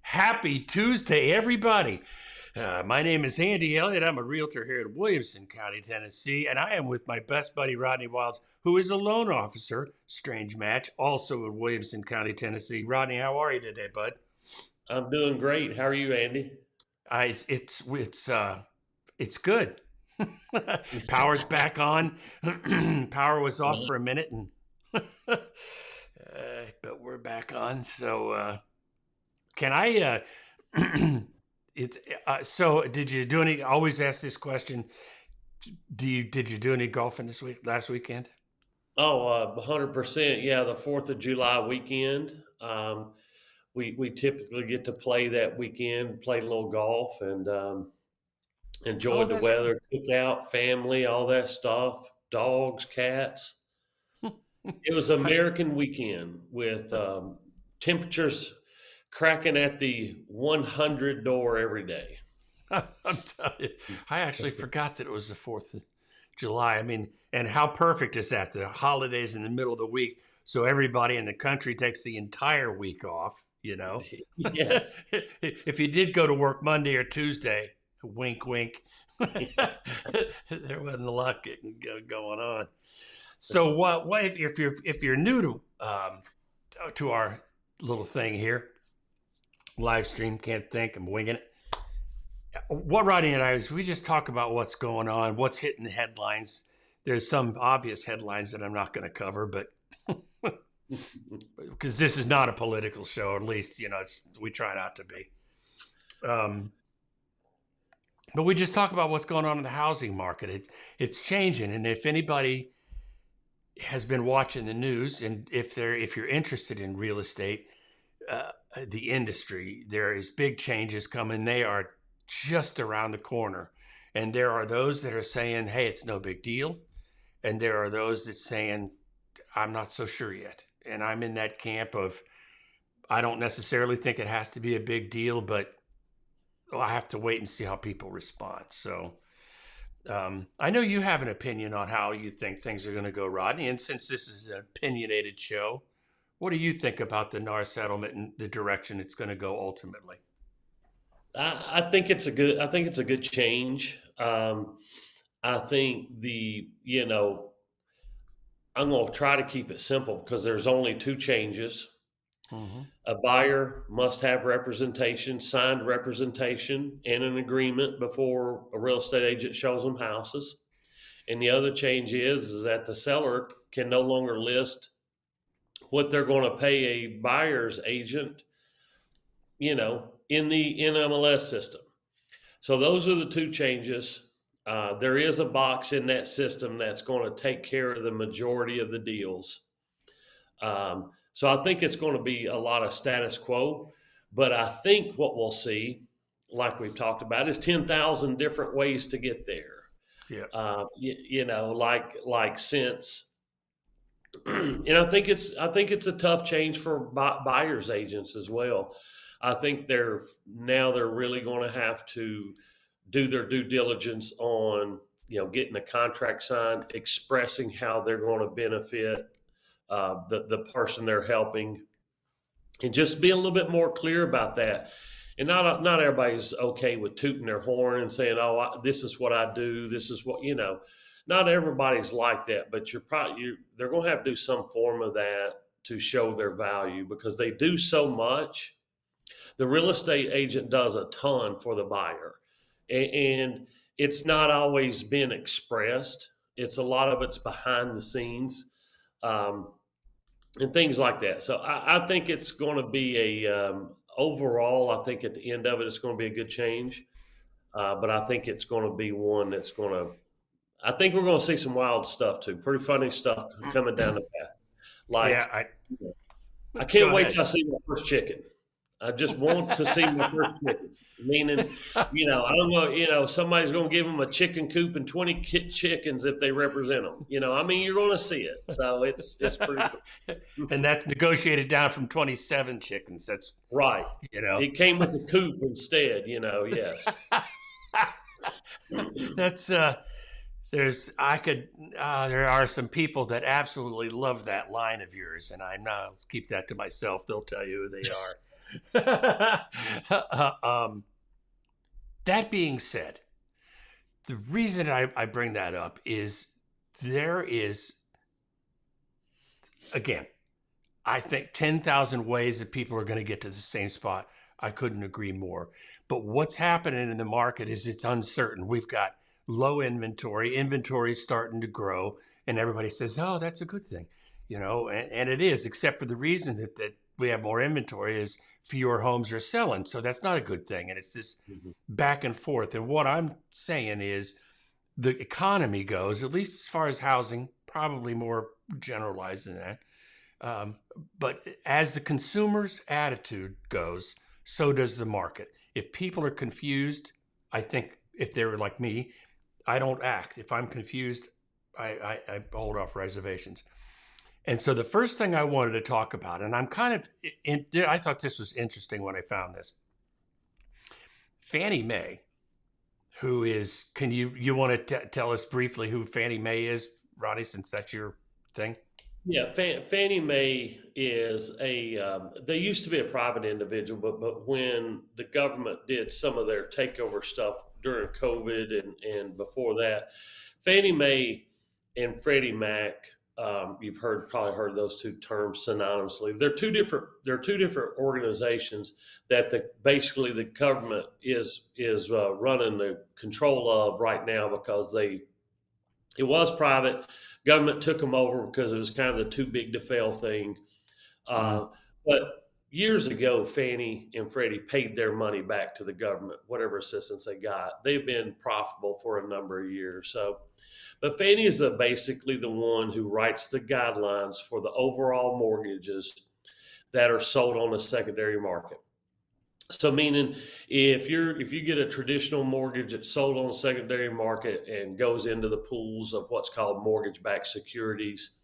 Happy Tuesday, everybody. My name is Andy Elliott. I'm a realtor here in Williamson County, Tennessee, and I am with my best buddy, Rodney Wilds, who is a loan officer, strange match, also in Williamson County, Tennessee. Rodney, how are you today, bud? I'm doing great. How are you, Andy? It's good. Power's back on. Power was off for a minute, and but we're back on. So, can I? So did you do any? I always ask this question. Did you do any golfing last weekend? Oh, 100%. Yeah, the 4th of July weekend. We typically get to play that weekend, play a little golf, and enjoy the weather, cook out, family, all that stuff, dogs, cats. It was American weekend with temperatures cracking at the 100 door every day. I'm telling you, I actually forgot that it was the 4th of July. I mean, and how perfect is that? The holidays in the middle of the week, so everybody in the country takes the entire week off, you know? Yes. If you did go to work Monday or Tuesday, wink, wink, there wasn't a lot going on. So what if you're new to our little thing here, live stream, can't think, I'm winging it. What Rodney and I we just talk about what's going on, what's hitting the headlines. There's some obvious headlines that I'm not going to cover, but because this is not a political show, at least we try not to be. But we just talk about what's going on in the housing market. It's changing, and if anybody has been watching the news, and if you're interested in real estate, the industry, there is big changes coming. They are just around the corner, and there are those that are saying, "Hey, it's no big deal," and there are those that saying, "I'm not so sure yet." And I'm in that camp of, I don't necessarily think it has to be a big deal, but I have to wait and see how people respond. So I know you have an opinion on how you think things are going to go, Rodney. And since this is an opinionated show, what do you think about the NAR settlement and the direction it's going to go ultimately? I think it's a good change. I think I'm going to try to keep it simple because there's only two changes. Mm-hmm. A buyer must have representation, signed representation, and an agreement before a real estate agent shows them houses. And the other change is that the seller can no longer list what they're going to pay a buyer's agent, in the NMLS system. So those are the two changes. There is a box in that system that's going to take care of the majority of the deals. So I think it's going to be a lot of status quo, but I think what we'll see, like we've talked about, is 10,000 different ways to get there. Yeah. Like since, and I think it's a tough change for buyers agents as well. I think they're really going to have to do their due diligence on, getting a contract signed, expressing how they're going to benefit the person they're helping, and just be a little bit more clear about that. And not everybody's okay with tooting their horn and saying, "Oh, this is what I do. This is what." Not everybody's like that, but they're going to have to do some form of that to show their value because they do so much. The real estate agent does a ton for the buyer, and it's not always been expressed. It's a lot of it's behind the scenes. And things like that. So I think it's going to be overall, I think at the end of it, it's going to be a good change. But I think it's going to be one that's I think we're going to see some wild stuff too. Pretty funny stuff coming down the path. I can't wait till I see my first chicken. I just want to see my first chicken. Meaning, I don't know, somebody's going to give them a chicken coop and 20 chickens if they represent them. You're going to see it. So it's pretty cool. And that's negotiated down from 27 chickens. That's right. It came with a coop instead, yes. That's, there are some people that absolutely love that line of yours, and I'll keep that to myself. They'll tell you who they are. That being said, the reason I bring that up is there is, again, I think 10,000 ways that people are going to get to the same spot. I couldn't agree more. But what's happening in the market is it's uncertain. We've got low inventory. Inventory is starting to grow, and everybody says, "Oh, that's a good thing," and it is, except for the reason that we have more inventory is fewer homes are selling. So that's not a good thing, and it's just back and forth. And what I'm saying is, the economy goes, at least as far as housing, probably more generalized than that. But as the consumer's attitude goes, so does the market. If people are confused, I think if they're like me, I don't act. If I'm confused, I hold off reservations. And so the first thing I wanted to talk about, and I'm kind of, I thought this was interesting when I found this. Fannie Mae, who is, can you want to tell us briefly who Fannie Mae is, Rodney, since that's your thing? Yeah, Fannie Mae is they used to be a private individual, but when the government did some of their takeover stuff during COVID and before that, Fannie Mae and Freddie Mac, you've probably heard those two terms synonymously. They're two different organizations that basically the government is running the control of right now because it was private. Government took them over because it was kind of the too big to fail thing. But years ago, Fannie and Freddie paid their money back to the government, whatever assistance they got. They've been profitable for a number of years. But Fannie is basically the one who writes the guidelines for the overall mortgages that are sold on the secondary market. So meaning if you get a traditional mortgage that's sold on the secondary market and goes into the pools of what's called mortgage-backed securities,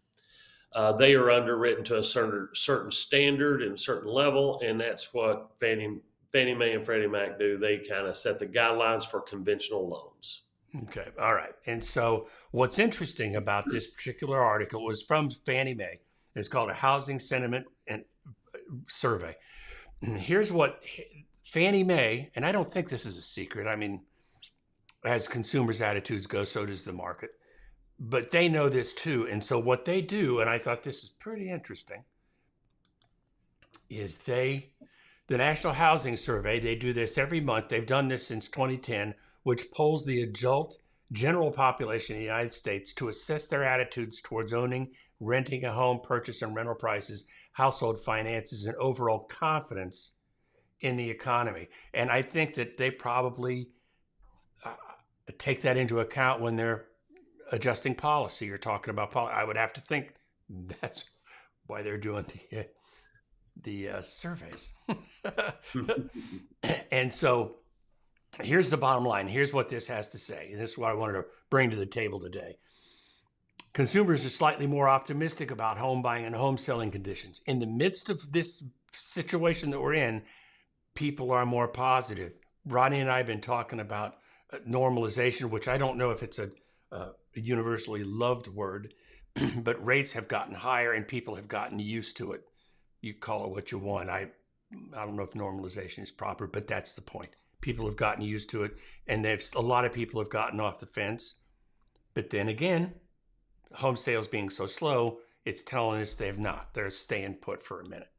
they are underwritten to a certain standard and certain level, and that's what Fannie Mae and Freddie Mac do. They kind of set the guidelines for conventional loans. Okay, all right. And so what's interesting about this particular article was from Fannie Mae. It's called a Housing Sentiment and Survey. Here's what Fannie Mae, and I don't think this is a secret. I mean, as consumers' attitudes go, so does the market. But they know this too. And so what they do, and I thought this is pretty interesting, is the National Housing Survey, they do this every month. They've done this since 2010, which polls the adult general population in the United States to assess their attitudes towards owning, renting a home, purchase and rental prices, household finances, and overall confidence in the economy. And I think that they probably take that into account when they're adjusting policy or talking about policy. I would have to think that's why they're doing the surveys. And so here's the bottom line. Here's what this has to say. And this is what I wanted to bring to the table today. Consumers are slightly more optimistic about home buying and home selling conditions. In the midst of this situation that we're in, people are more positive. Rodney and I have been talking about normalization, which I don't know if it's a universally loved word, but rates have gotten higher and people have gotten used to it. You call it what you want. I don't know if normalization is proper, but that's the point. People have gotten used to it, and a lot of people have gotten off the fence. But then again, home sales being so slow, it's telling us they have not. They're staying put for a minute.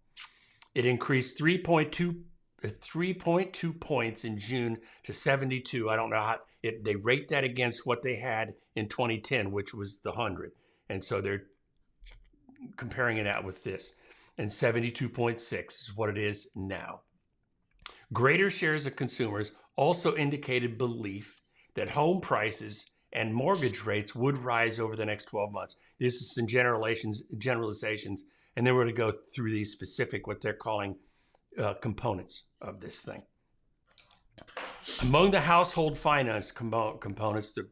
It increased 3.2 points in June to 72. I don't know how they rate that against what they had in 2010, which was the 100. And so they're comparing it out with this. And 72.6 is what it is now. Greater shares of consumers also indicated belief that home prices and mortgage rates would rise over the next 12 months. This is some generalizations, and then we're going to go through these specific, what they're calling components of this thing. Among the household finance components, the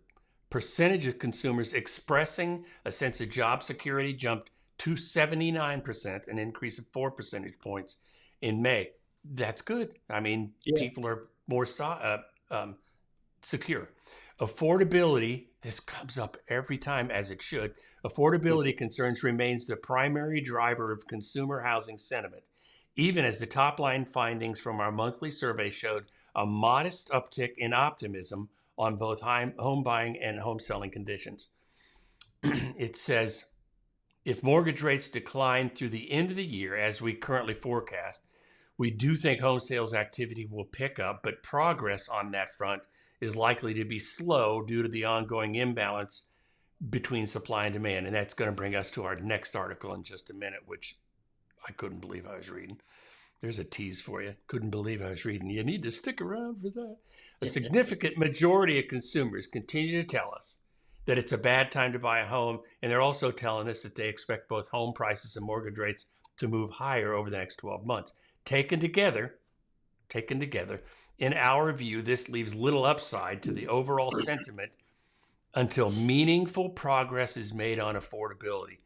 percentage of consumers expressing a sense of job security jumped to 79%, an increase of 4 percentage points in May. That's good. I mean, people are more secure. Affordability, this comes up every time as it should. Affordability concerns remains the primary driver of consumer housing sentiment. even as the top line findings from our monthly survey showed a modest uptick in optimism on both home buying and home selling conditions. It says, if mortgage rates decline through the end of the year, as we currently forecast, we do think home sales activity will pick up, but progress on that front is likely to be slow due to the ongoing imbalance between supply and demand. And that's going to bring us to our next article in just a minute, which I couldn't believe I was reading. There's a tease for you. Couldn't believe I was reading. You need to stick around for that. A significant majority of consumers continue to tell us that it's a bad time to buy a home. And they're also telling us that they expect both home prices and mortgage rates to move higher over the next 12 months. Taken together, in our view, this leaves little upside to the overall sentiment until meaningful progress is made on affordability.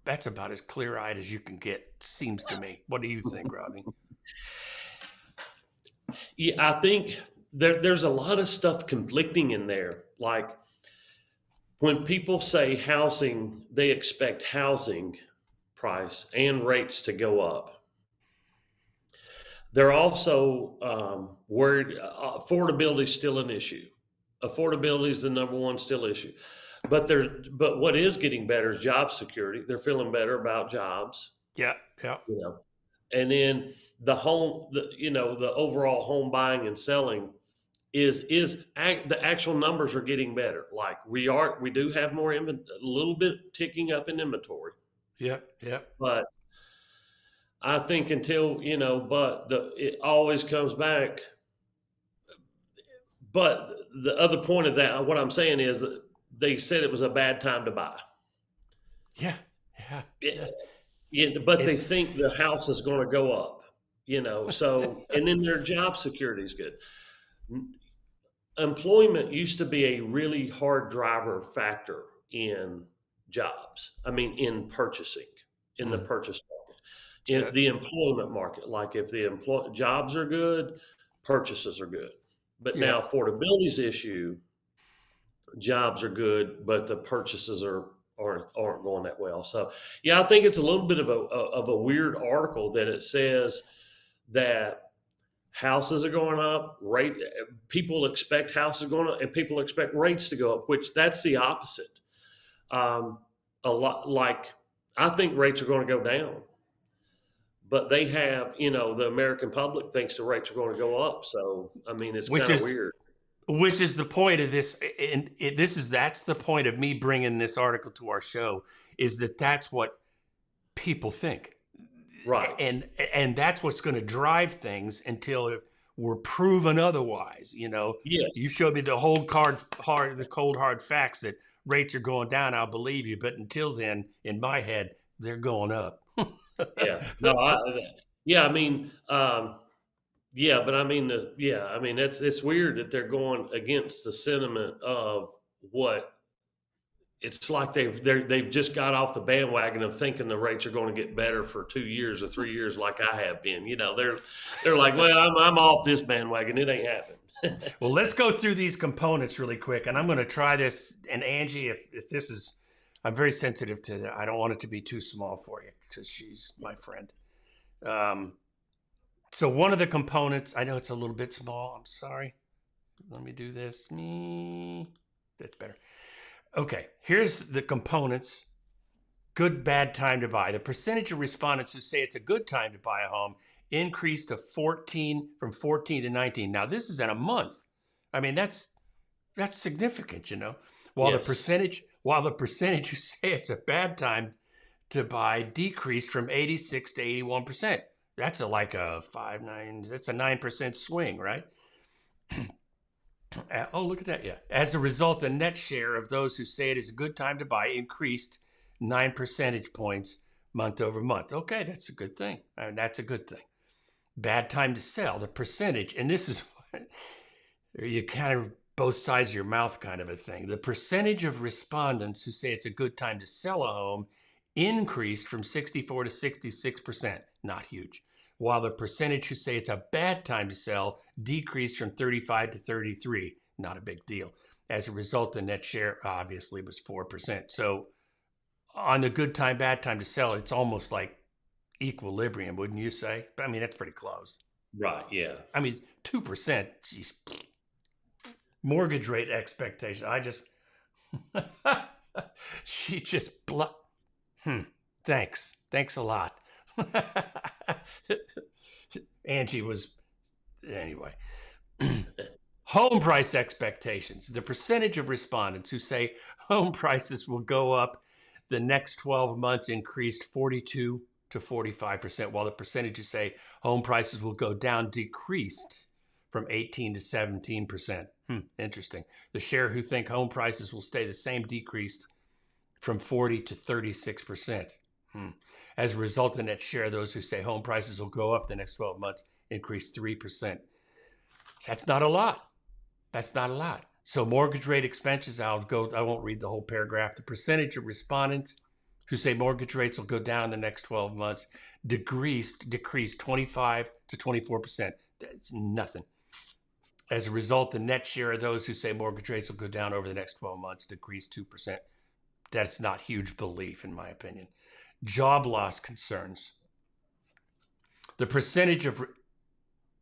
That's about as clear-eyed as you can get, seems to me. What do you think, Rodney? Yeah, I think there's a lot of stuff conflicting in there. Like when people say housing, they expect housing price and rates to go up. They're also worried affordability is still an issue. Affordability is the number one still issue. But what is getting better is job security. They're feeling better about jobs. Yeah. And then the overall home buying and selling the actual numbers are getting better. Like we do have more a little bit ticking up in inventory. Yeah. But I think it always comes back. But the other point of that, what I'm saying is that they said it was a bad time to buy. Yeah. But they think the house is going to go up, so, and then their job security is good. Employment used to be a really hard driver factor in jobs. I mean, in purchasing, in the purchase market, in the employment market. Like if the jobs are good, purchases are good. But now affordability's issue, jobs are good, but the purchases aren't going that well. So yeah, I think it's a little bit of a weird article that it says that houses are going up, people expect houses going up, and people expect rates to go up, which that's the opposite. A lot, like I think rates are going to go down, but they have, the American public thinks the rates are going to go up. So I mean, it's kind of weird. Which is the point of this, and that's the point of me bringing this article to our show, is that's what people think. Right. And that's what's going to drive things until we're proven otherwise. Yes. You showed me the cold hard facts that rates are going down. I'll believe you. But until then, in my head, they're going up. Yeah. No. It's weird that they're going against the sentiment of what. It's like they've just got off the bandwagon of thinking the rates are going to get better for 2 years or 3 years, like I have been. They're like, well, I'm off this bandwagon. It ain't happening. Well, let's go through these components really quick, and I'm going to try this. And Angie, if this is, I'm very sensitive to that. I don't want it to be too small for you because she's my friend. So one of the components, I know it's a little bit small. I'm sorry. Let me do this. That's better. Okay, here's the components. Good, bad time to buy. The percentage of respondents who say it's a good time to buy a home increased to 14 to 19. Now, this is in a month. I mean, that's significant, While Yes. the percentage who say it's a bad time to buy decreased from 86 to 81%. That's like a 9% swing, right? Oh, look at that. Yeah. As a result, the net share of those who say it is a good time to buy increased 9 percentage points month over month. Okay, that's a good thing. That's a good thing. Bad time to sell, the percentage, and this is you kind of both sides of your mouth kind of a thing. The percentage of respondents who say it's a good time to sell a home increased from 64 to 66%. Not huge. While the percentage who say it's a bad time to sell decreased from 35 to 33. Not a big deal. As a result, the net share obviously was 4%. So on the good time, bad time to sell, it's almost like equilibrium, wouldn't you say? I mean, that's pretty close. Right. Yeah. I mean, 2%, geez. Mortgage rate expectation. She just, thanks. Thanks a lot. Angie was, anyway. Home price expectations. The percentage of respondents who say home prices will go up the next 12 months increased 42 to 45%, while the percentage who say home prices will go down decreased from 18 to 17%. Interesting. The share who think home prices will stay the same decreased from 40 to 36%. As a result, the net share of those who say home prices will go up the next 12 months increased 3%. That's not a lot. That's not a lot. So mortgage rate expenses, I won't read the whole paragraph. The percentage of respondents who say mortgage rates will go down in the next 12 months decreased 25 to 24%. That's nothing. As a result, the net share of those who say mortgage rates will go down over the next 12 months decreased 2%. That's not huge belief, in my opinion. Job loss concerns. The percentage of...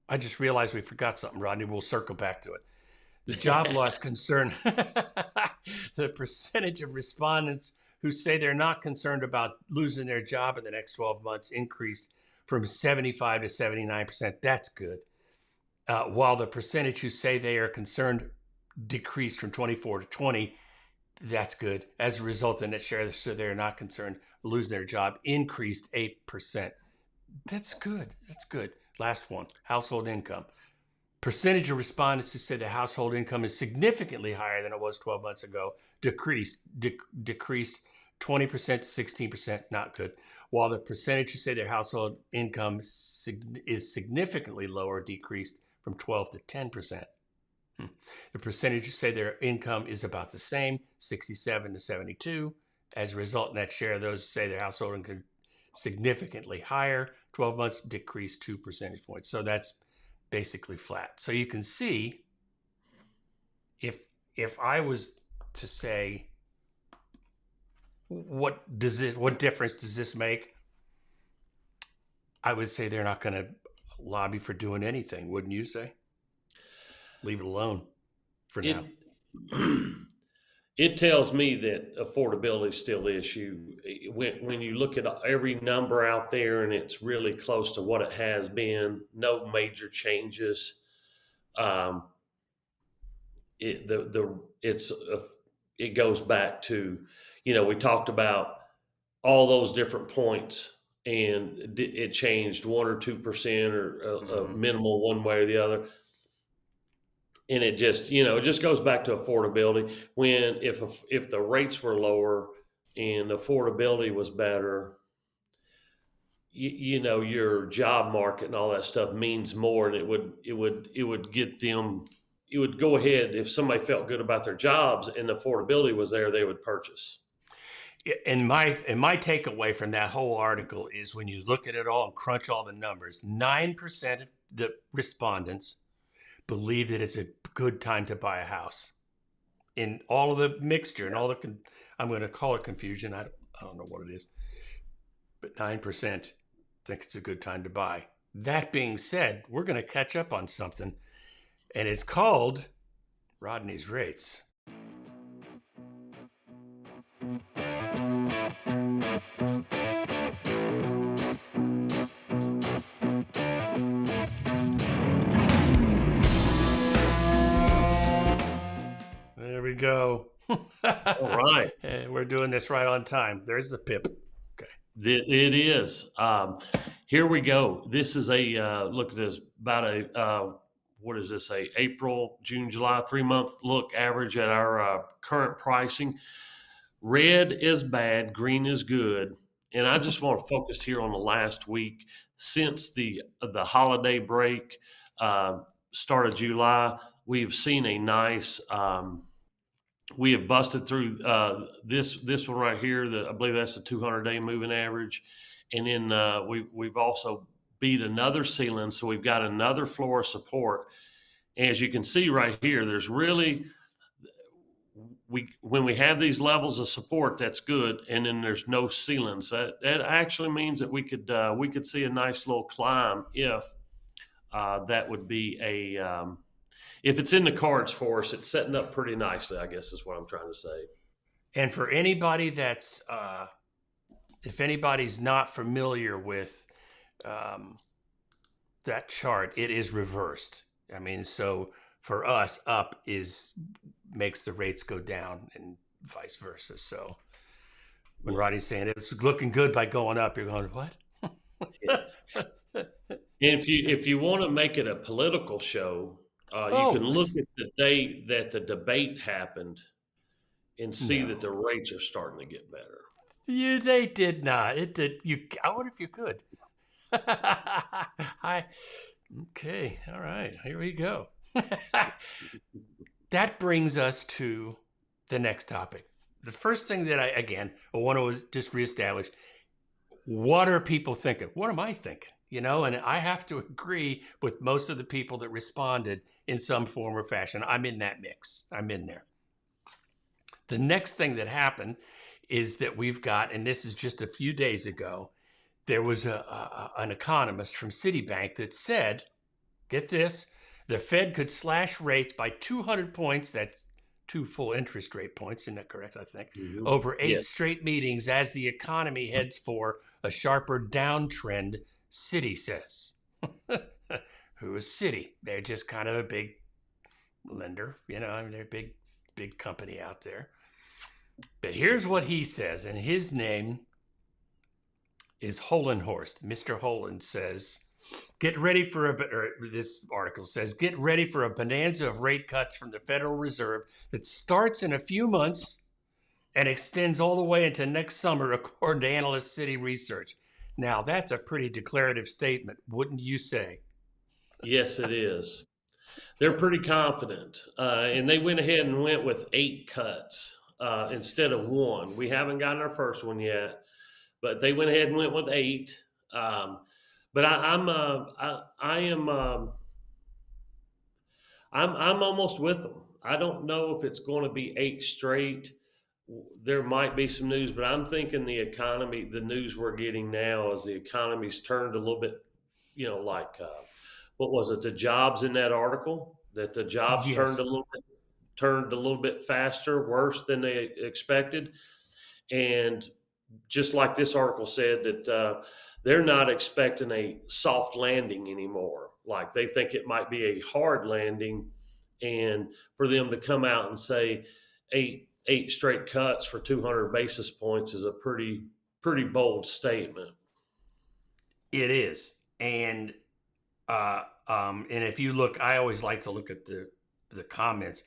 I just realized we forgot something, Rodney. We'll circle back to it. The job loss concern. The percentage of respondents who say they're not concerned about losing their job in the next 12 months increased from 75 to 79%. That's good. While the percentage who say they are concerned decreased from 24 to 20, that's good. As a result, the net share so they're not concerned losing their job increased 8%. That's good. That's good. Last one, household income. Percentage of respondents who say the household income is significantly higher than it was 12 months ago decreased 20% to 16%, not good. While the percentage who say their household income is significantly lower decreased from 12 to 10%. The percentage who say their income is about the same, 67 to 72. As a result, net share of those who say their household income significantly higher, 12 months decreased 2 percentage points. So that's basically flat. So you can see if I was to say, what difference does this make? I would say they're not going to lobby for doing anything, wouldn't you say? Leave it alone for now. It tells me that affordability is still the issue. When you look at every number out there and it's really close to what it has been, no major changes. It goes back to, we talked about all those different points, and it changed 1 or 2% or a minimal one way or the other. And it just, it just goes back to affordability. When if the rates were lower and affordability was better, your job market and all that stuff means more, and it would get them. It would go ahead if somebody felt good about their jobs and affordability was there, they would purchase. And my takeaway from that whole article is when you look at it all and crunch all the numbers, 9% of the respondents believe that it's a good time to buy a house. In all of the mixture and all the, I'm going to call it confusion. I don't know what it is, but 9% think it's a good time to buy. That being said, we're going to catch up on something, and it's called Rodney's Rates. There we go. All right. We're doing this right on time. There's the pip. Okay. It is. Here we go. This is look at this, about what is this, April, June, July, 3-month look average at our current pricing. Red is bad, green is good. And I just want to focus here on the last week. Since the holiday break, start of July, we've seen a nice, we have busted through this one right here. I believe that's the 200-day moving average. And then we've also beat another ceiling, so we've got another floor of support. And as you can see right here, when we have these levels of support, that's good, and then there's no ceilings. That actually means that we could see a nice little climb if that would be if it's in the cards for us. It's setting up pretty nicely, I guess is what I'm trying to say. And for anybody that's if anybody's not familiar with that chart, it is reversed. I mean, so for us, up makes the rates go down and vice versa. So when Rodney's saying it's looking good by going up, you're going, what? If you want to make it a political show, you can look at the day that the debate happened and see that the rates are starting to get better. They did not. It did. I wonder if you could. Okay. All right. Here we go. That brings us to the next topic. The first thing that I want to just reestablish, what are people thinking? What am I thinking? And I have to agree with most of the people that responded in some form or fashion. I'm in that mix. I'm in there. The next thing that happened is that we've got, and this is just a few days ago, there was an economist from Citibank that said, get this, the Fed could slash rates by 200 points, that's 2 full interest rate points, isn't that correct, I think, over 8 straight meetings as the economy heads for a sharper downtrend, Citi says. Who is Citi? They're just kind of a big lender, they're a big company out there. But here's what he says, and his name is Hollenhorst. Mr. Holland says, this article says, get ready for a bonanza of rate cuts from the Federal Reserve that starts in a few months and extends all the way into next summer, according to analyst Citi Research. Now, that's a pretty declarative statement, wouldn't you say? Yes, it is. They're pretty confident, and they went ahead and went with 8 cuts instead of 1. We haven't gotten our first one yet, but they went ahead and went with 8. But I'm almost with them. I don't know if it's going to be 8 straight. There might be some news, but I'm thinking the economy, the news we're getting now is the economy's turned a little bit, like what was it? The jobs in that article, that the jobs turned a little bit faster, worse than they expected. And just like this article said, that they're not expecting a soft landing anymore. Like they think it might be a hard landing, and for them to come out and say 8 straight cuts for 200 basis points is a pretty bold statement. It is. And if you look, I always like to look at the comments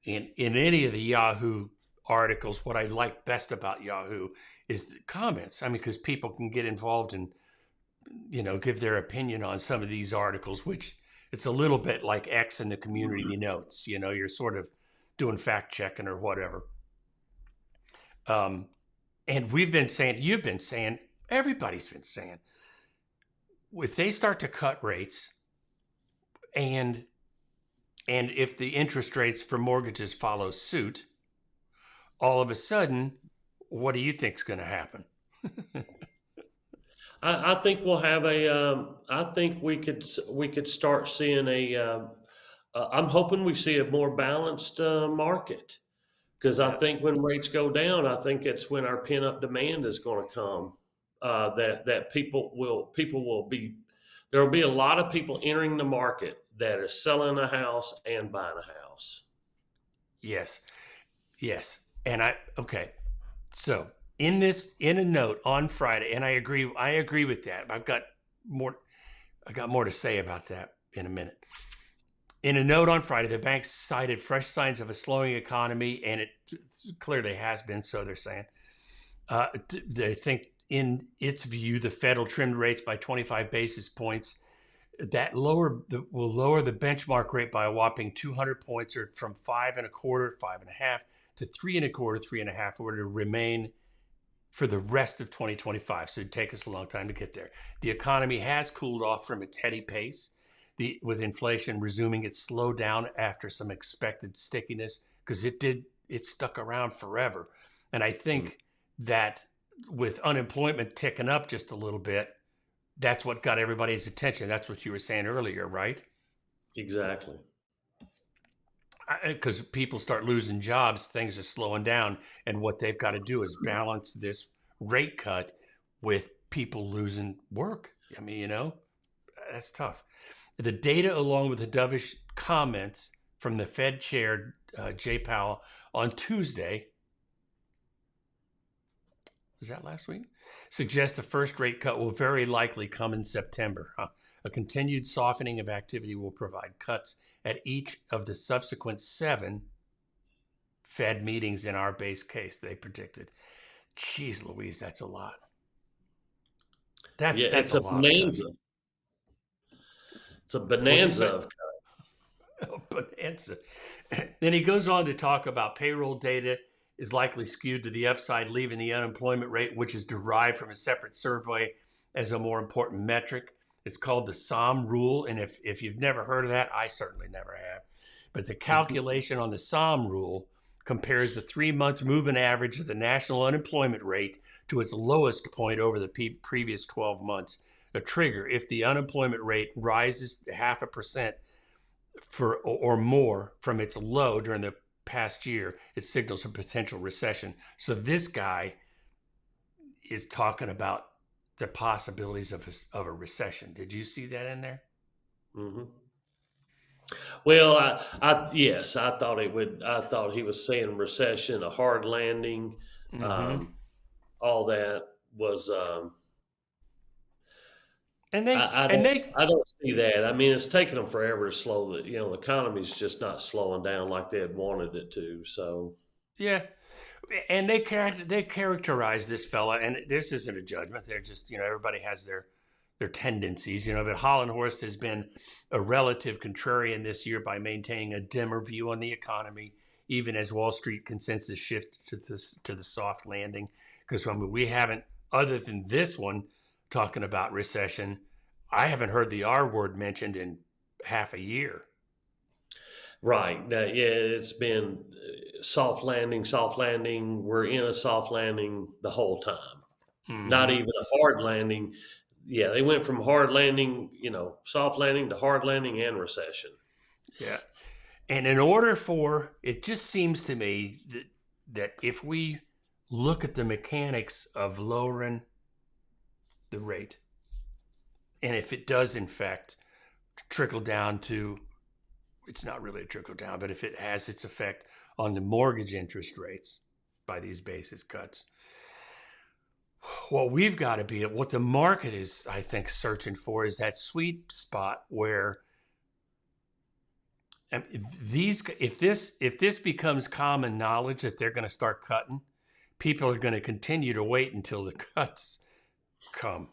in any of the Yahoo articles. What I like best about Yahoo is the comments. I mean, because people can get involved and, give their opinion on some of these articles, which it's a little bit like X in the community notes. You're sort of doing fact checking or whatever. And you've been saying, everybody's been saying, if they start to cut rates and if the interest rates for mortgages follow suit, all of a sudden, what do you think is going to happen? I think we'll have I think we could start seeing I'm hoping we see a more balanced market, because I think when rates go down, I think it's when our pent up demand is going to come. That people will be, there will be a lot of people entering the market that are selling a house and buying a house. Yes. And so in a note on Friday, and I agree with that. I got more to say about that in a minute. In a note on Friday, the bank cited fresh signs of a slowing economy, and it clearly has been, so they're saying. They think, in its view, the Fed will trim rates by 25 basis points. That will lower the benchmark rate by a whopping 200 points, or from 5.25, 5.5 to 3.25, 3.5, or to remain for the rest of 2025. So it'd take us a long time to get there. The economy has cooled off from its heady pace, with inflation resuming its slowdown after some expected stickiness, because it it's stuck around forever. And I think that with unemployment ticking up just a little bit, that's what got everybody's attention. That's what you were saying earlier, right? Exactly. Because people start losing jobs, things are slowing down. And what they've got to do is balance this rate cut with people losing work. I mean, that's tough. The data, along with the dovish comments from the Fed chair, Jay Powell, on Tuesday, was that last week? Suggests the first rate cut will very likely come in September. A continued softening of activity will provide cuts at each of the subsequent 7 Fed meetings in our base case, they predicted. Jeez Louise, that's a lot. That's a lot. Bonanza. It's a bonanza of cuts. A bonanza. Then he goes on to talk about payroll data is likely skewed to the upside, leaving the unemployment rate, which is derived from a separate survey, as a more important metric. It's called the SOM rule. And if you've never heard of that, I certainly never have. But the calculation on the SOM rule compares the 3-month moving average of the national unemployment rate to its lowest point over the previous 12 months. A trigger: if the unemployment rate rises 0.5% or more from its low during the past year, it signals a potential recession. So this guy is talking about the possibilities of a recession. Did you see that in there? Mm-hmm. Well, yes, I thought it would. I thought he was saying recession, a hard landing, all that was. I don't see that. I mean, it's taken them forever to slow the. The economy's just not slowing down like they had wanted it to. So yeah, and they characterize this fella, and this isn't a judgment. They're just everybody has their tendencies, but Hollenhorst has been a relative contrarian this year by maintaining a dimmer view on the economy, even as Wall Street consensus shifted to the soft landing. Because we haven't, other than this one, talking about recession, I haven't heard the R word mentioned in half a year. Right. Now, it's been soft landing. We're in a soft landing the whole time. Not even a hard landing. Yeah, they went from hard landing, soft landing to hard landing and recession. Yeah. And in order for, it just seems to me that if we look at the mechanics of lowering the rate, and if it does in fact trickle down to, it's not really a trickle down, but if it has its effect on the mortgage interest rates by these basis cuts, what we've got to be, what the market is, I think, searching for is that sweet spot where if this becomes common knowledge that they're going to start cutting, people are going to continue to wait until the cuts come.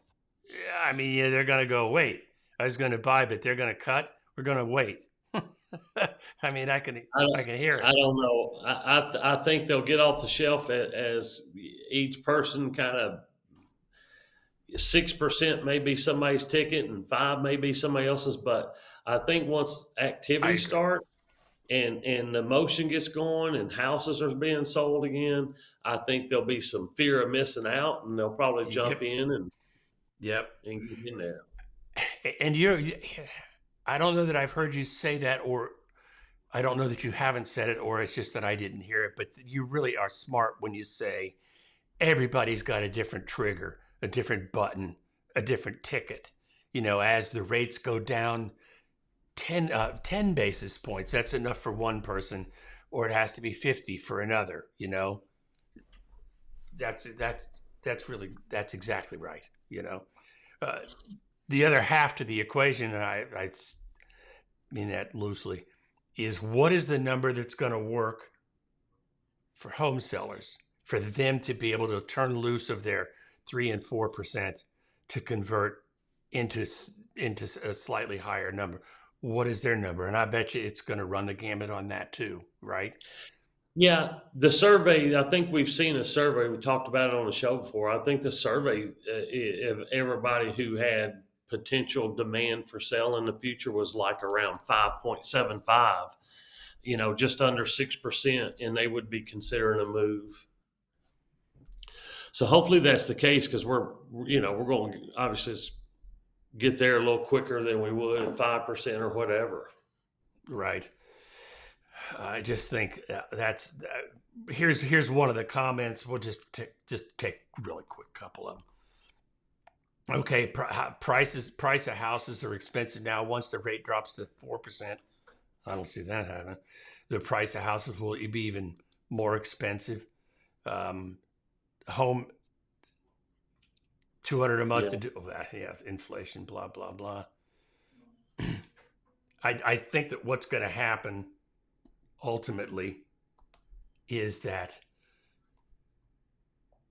I mean, they're going to go, wait, I was going to buy, but they're going to cut. We're going to wait. I mean, I can hear it. I don't know. I think they'll get off the shelf as each person kind of 6% may be somebody's ticket and 5% may be somebody else's. But I think once activity starts and the motion gets going and houses are being sold again, I think there'll be some fear of missing out, and they'll probably jump in and get in there. And I don't know that I've heard you say that, or I don't know that you haven't said it, or it's just that I didn't hear it. But you really are smart when you say everybody's got a different trigger, a different button, a different ticket. As the rates go down 10 basis points, that's enough for one person, or it has to be 50 for another. That's exactly right. The other half to the equation, and I mean that loosely, is what is the number that's going to work for home sellers, for them to be able to turn loose of their 3 and 4% to convert into a slightly higher number. What is their number? And I bet you it's going to run the gamut on that too, right? Yeah, the survey, I think we've seen a survey. We talked about it on the show before. I think the survey of everybody who had potential demand for sale in the future was like around 5.75. just under 6%, and they would be considering a move. So hopefully that's the case, because we're going to obviously get there a little quicker than we would at 5% or whatever. Right. I just think that's here's one of the comments. We'll just take really quick couple of them. Okay, price of houses are expensive now. Once the rate drops to 4%, I don't see that happening. The price of houses will be even more expensive. Home $200 a month to do that. Yeah, inflation, blah blah blah. I think that what's going to happen ultimately is that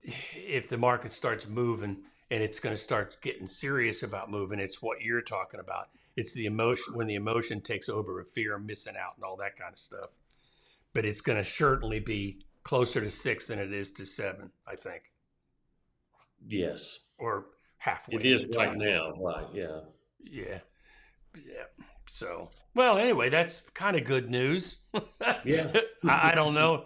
if the market starts moving and it's going to start getting serious about moving, it's what you're talking about. It's the emotion, when the emotion takes over of fear of missing out and all that kind of stuff. But it's going to certainly be closer to 6 than it is to 7, I think. Yes. Or halfway. It is right now, right? Yeah. Yeah. So, well, anyway, that's kind of good news. Yeah. I don't know.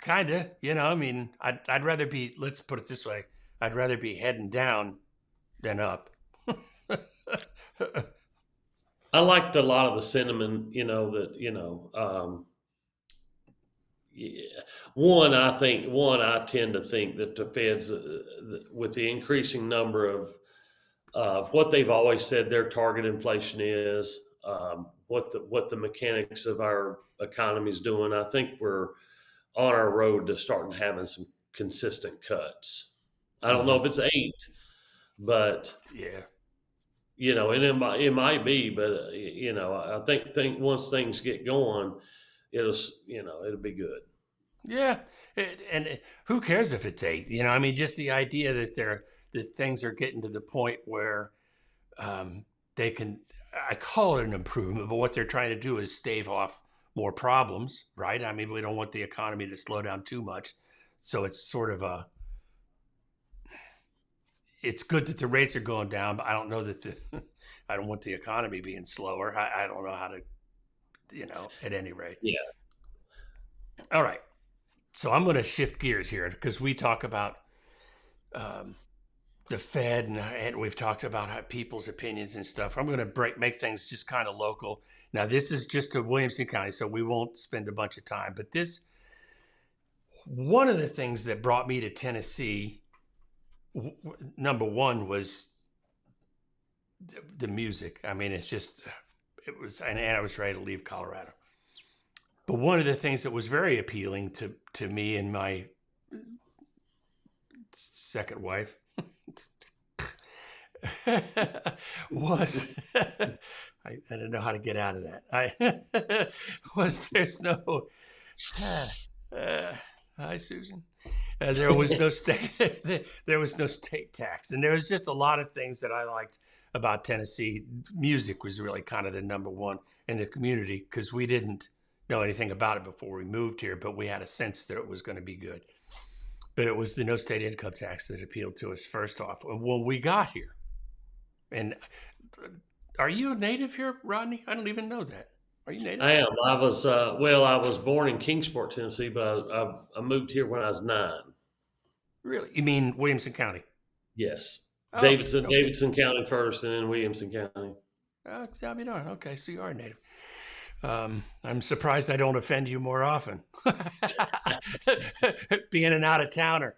Kind of, I mean, I'd rather be, let's put it this way, I'd rather be heading down than up. I liked a lot of the sentiment, I tend to think that the Feds, with the increasing number of what they've always said their target inflation is, what the mechanics of our economy is doing, I think we're on our road to starting having some consistent cuts. I don't know if it's 8, but yeah, and it might be, but I think once things get going, it'll be good. Yeah, and who cares if it's 8? I mean, just the idea that things are getting to the point where they can. I call it an improvement, but what they're trying to do is stave off more problems, right? I mean, we don't want the economy to slow down too much, so it's sort of it's good that the rates are going down, but I don't know that I don't want the economy being slower. I don't know how to, at any rate. Yeah. All right. So I'm going to shift gears here because we talk about the Fed and we've talked about how people's opinions and stuff. I'm going to make things just kind of local. Now, this is just to Williamson County, so we won't spend a bunch of time. But one of the things that brought me to Tennessee, number one, was the music. I mean, and I was ready to leave Colorado. But one of the things that was very appealing to me and my second wife was I didn't know how to get out of that. There's no hi Susan. There was no state tax, and there was just a lot of things that I liked about Tennessee. Music was really kind of the number one in the community because we didn't know anything about it before we moved here, but we had a sense that it was going to be good. But it was the no state income tax that appealed to us first off when we got here. And are you a native here, Rodney? I don't even know that. Are you native? I am. I was born in Kingsport, Tennessee, but I moved here when I was 9. Really? You mean Williamson County? Yes. Oh, Davidson okay. Davidson County first, and then Williamson County. Okay, so you are native. I'm surprised I don't offend you more often. Being an out-of-towner.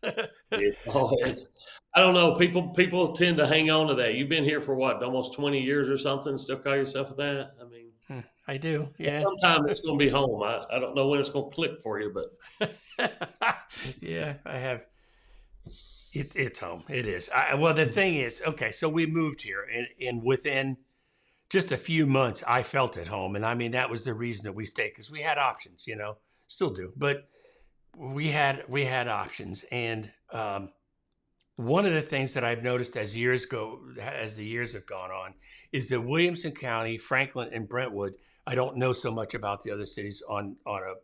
I don't know. People tend to hang on to that. You've been here for what, almost 20 years or something, and still call yourself that? I mean, I do. Yeah. Sometime it's going to be home. I don't know when it's going to click for you, but yeah, I have. It's home. It is. Well, the thing is, okay, so we moved here, and within just a few months, I felt at home. And I mean, that was the reason that we stayed, because we had options, still do. But we had options. And one of the things that I've noticed as the years have gone on, is that Williamson County, Franklin, and Brentwood, I don't know so much about the other cities on a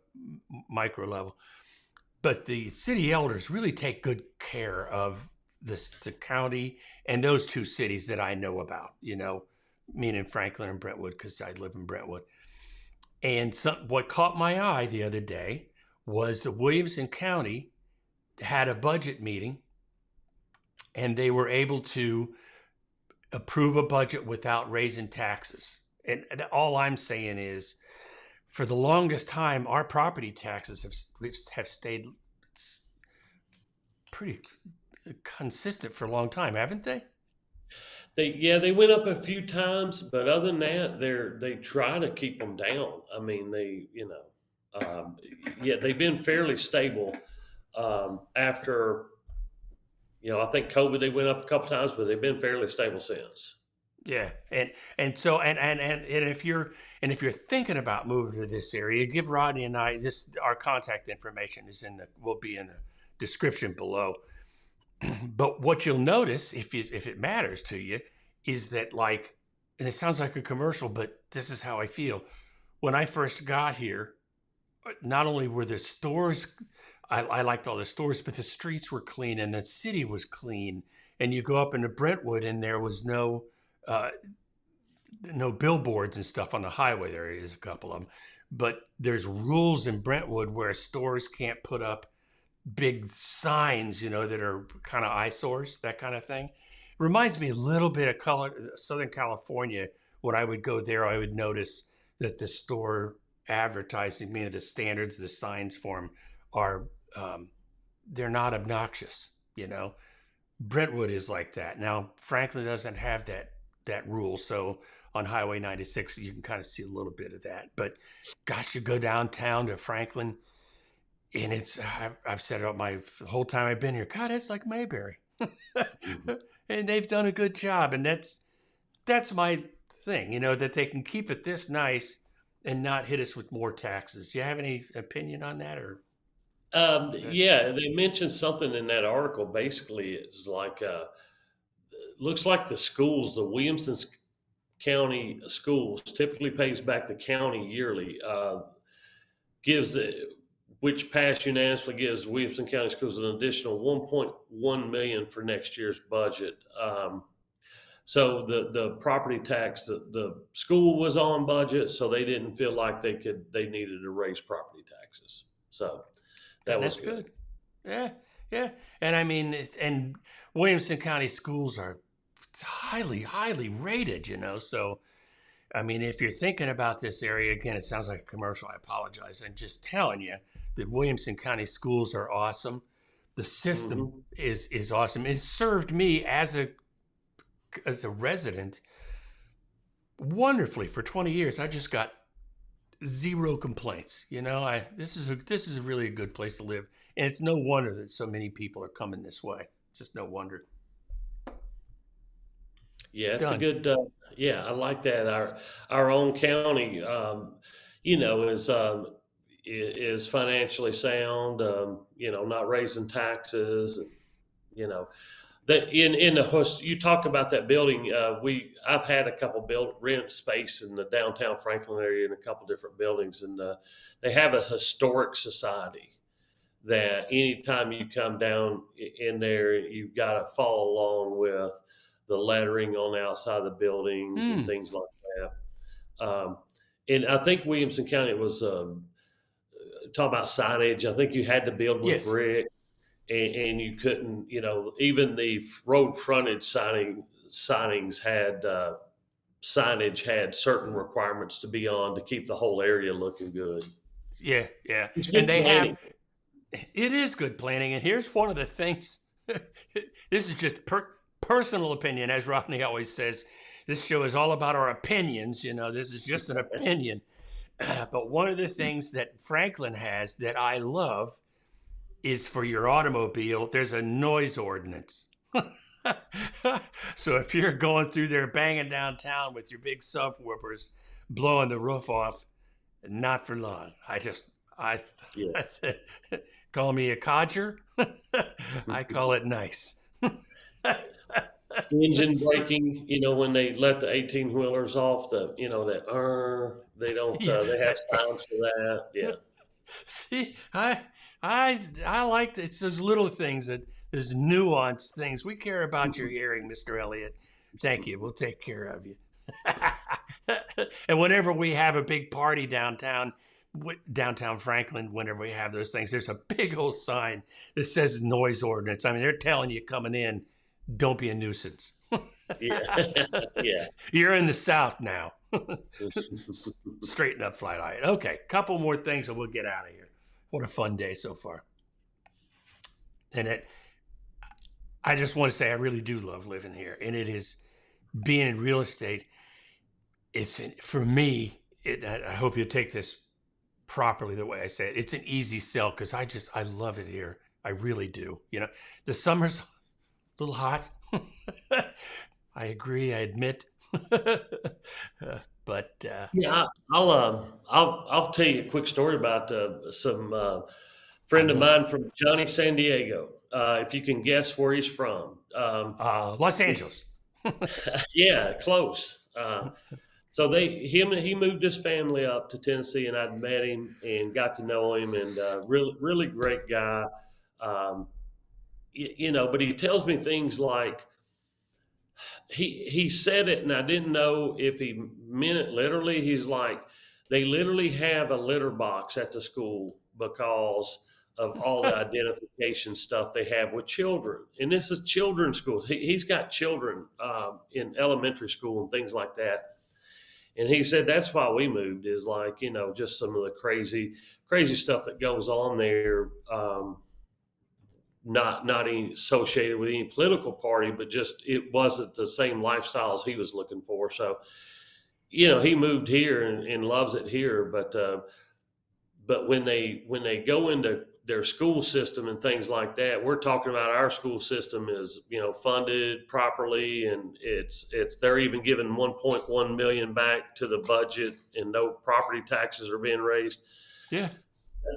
micro level, but the city elders really take good care of the county and those 2 cities that I know about, meaning Franklin and Brentwood, because I live in Brentwood. And what caught my eye the other day was that Williamson County had a budget meeting, and they were able to approve a budget without raising taxes. And all I'm saying is, for the longest time, our property taxes have stayed pretty consistent for a long time, haven't they? They went up a few times, but other than that, they try to keep them down. I mean, they've been fairly stable after. I think COVID they went up a couple times, but they've been fairly stable since. Yeah, and so if you're thinking about moving to this area, give Rodney and I our contact information will be in the description below. But what you'll notice, if it matters to you, is that, like, and it sounds like a commercial, but this is how I feel. When I first got here, not only were the stores, I liked all the stores, but the streets were clean and the city was clean. And you go up into Brentwood and there was no billboards and stuff on the highway. There is a couple of them, but there's rules in Brentwood where stores can't put up big signs, that are kind of eyesores, that kind of thing. Reminds me a little bit of Southern California. When I would go there, I would notice that the store advertising, meaning the standards, the signs for them are, they're not obnoxious, Brentwood is like that. Now, Franklin doesn't have that rule. So on Highway 96, you can kind of see a little bit of that. But gosh, you go downtown to Franklin, and I've said it the whole time I've been here, God, it's like Mayberry. And they've done a good job. And that's my thing, that they can keep it this nice and not hit us with more taxes. Do you have any opinion on that? Or Yeah, they mentioned something in that article. Basically, it's like looks like the Williamson County schools typically pays back the county yearly. Which passed unanimously, gives Williamson County Schools an additional $1.1 million for next year's budget. So the property tax, the school was on budget, so they didn't feel like they needed to raise property taxes. So that's good. Yeah. And I mean, and Williamson County schools are highly, highly rated, So, I mean, if you're thinking about this area, again, it sounds like a commercial. I apologize. I'm just telling you that Williamson County schools are awesome. The system is awesome. It served me as a resident wonderfully for 20 years. I just got zero complaints. This is really a good place to live, and it's no wonder that so many people are coming this way. It's just no wonder. Yeah, it's a good. I like that. Our own county, is financially sound. Not raising taxes. That in the host. You talk about that building. I've had a couple rent space in the downtown Franklin area in a couple different buildings, and they have a historic society that anytime you come down in there, you've got to follow along with the lettering on the outside of the buildings and things like that. And I think Williamson County was talking about signage. I think you had to build with brick, and you couldn't, even the road frontage signings had signage had certain requirements to be on to keep the whole area looking good. Yeah. And it is good planning. And here's one of the things, this is just personal opinion, as Rodney always says. This show is all about our opinions. This is just an opinion. But one of the things that Franklin has that I love is for your automobile, there's a noise ordinance. So if you're going through there banging downtown with your big subwoofers, blowing the roof off, not for long. I call me a codger. I call it nice. Engine braking, when they let the 18-wheelers off, they don't, they have signs for that. Yeah. See, I like it's those little things, those nuanced things. We care about your hearing, Mr. Elliott. Thank you. We'll take care of you. And whenever we have a big party downtown Franklin, whenever we have those things, there's a big old sign that says noise ordinance. I mean, they're telling you coming in, don't be a nuisance. Yeah. Yeah. You're in the South now. Straighten up, Flight Elliott. Okay, couple more things and we'll get out of here. What a fun day so far. And I just want to say I really do love living here. And it is, being in real estate, it's, for me, I hope you take this properly the way I say it. It's an easy sell because I love it here. I really do. You know, the summer's a little hot. I agree. I admit. But Yeah, I'll tell you a quick story about some friend of mine from Johnny San Diego. If you can guess where he's from, Los Angeles. yeah, close. So he moved his family up to Tennessee, and I'd met him and got to know him, and really great guy. You know, but he tells me things like, he said it, and I didn't know if he meant it literally. He's like, they literally have a litter box at the school because of all the identification stuff they have with children. And this is children's school. He's got children in elementary school and things like that. And he said that's why we moved, is like, you know, just some of the crazy stuff that goes on there. Not any associated with any political party, but just it wasn't the same lifestyles he was looking for. So, you know, he moved here and loves it here. But when they go into their school system and things like that, we're talking about our school system is, you know, funded properly, and it's they're even giving 1.1 million back to the budget, and no property taxes are being raised. Yeah.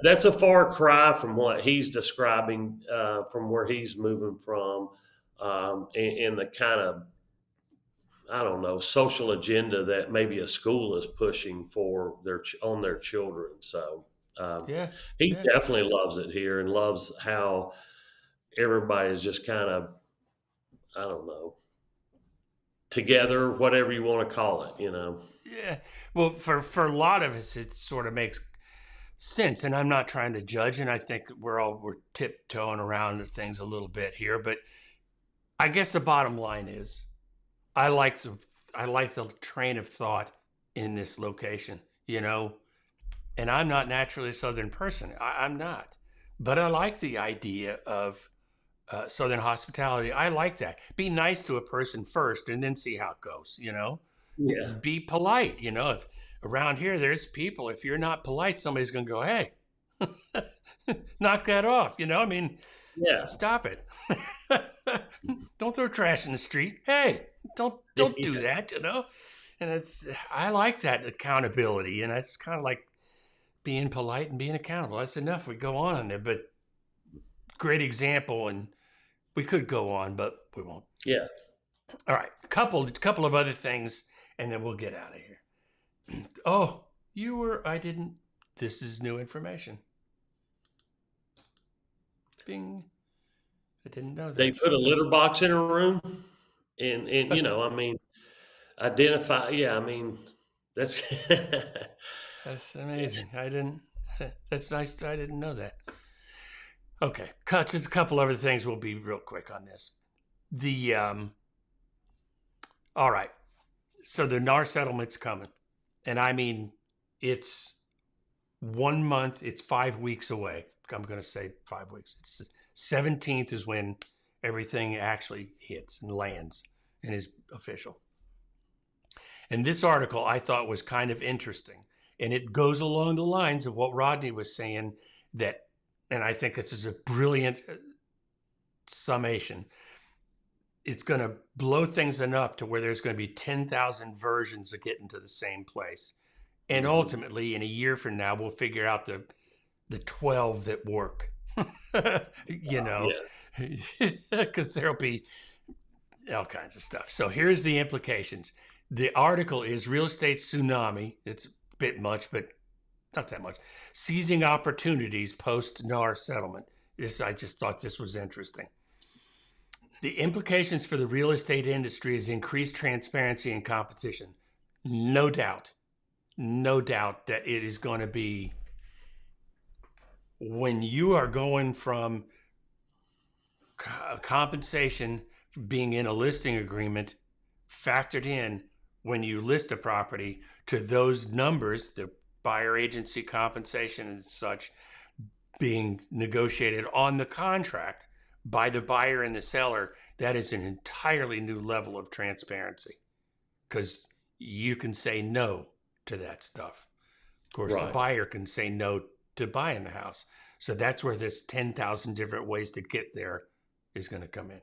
That's a far cry from what he's describing, from where he's moving from, and the kind of, I don't know, social agenda that maybe a school is pushing for on their children. So he definitely loves it here and loves how everybody is just kind of, I don't know, together, whatever you want to call it, you know. Yeah. Well, for a lot of us, it sort of makes sense, and I'm not trying to judge, and I think we're tiptoeing around things a little bit here, but I guess the bottom line is I like the train of thought in this location, you know, and I'm not naturally a Southern person. I'm not, but I like the idea of Southern hospitality. I like that. Be nice to a person first and then see how it goes, you know. Yeah. Be polite, you know. If around here, there's people, if you're not polite, somebody's going to go, hey, knock that off. You know, I mean, yeah, stop it. Don't throw trash in the street. Hey, don't do that, you know? And I like that accountability. And it's kind of like being polite and being accountable. That's enough. We go on there, but great example. And we could go on, but we won't. Yeah. All right. Couple of other things, and then we'll get out of here. Oh, this is new information. Bing. I didn't know that. They put a litter box in a room and you know, I mean, identify. Yeah. I mean, that's, that's amazing. That's nice. I didn't know that. Okay. Just a couple other things. We'll be real quick on this. All right. So the NAR settlement's coming. And I mean, it's 1 month, it's 5 weeks away. I'm going to say 5 weeks. It's 17th is when everything actually hits and lands and is official. And this article I thought was kind of interesting. And it goes along the lines of what Rodney was saying, and I think this is a brilliant summation. It's going to blow things enough to where there's going to be 10,000 versions of getting to the same place. And ultimately, in a year from now, we'll figure out the 12 that work, you know, because there'll be all kinds of stuff. So here's the implications. The article is Real Estate Tsunami. It's a bit much, but not that much. Seizing opportunities post-NAR settlement. I just thought this was interesting. The implications for the real estate industry is increased transparency and competition. no doubt that it is going to be, when you are going from compensation being in a listing agreement factored in when you list a property to those numbers, the buyer agency compensation and such, being negotiated on the contract by the buyer and the seller, that is an entirely new level of transparency, because you can say no to that stuff. Of course, the buyer can say no to buying the house. So that's where this 10,000 different ways to get there is going to come in.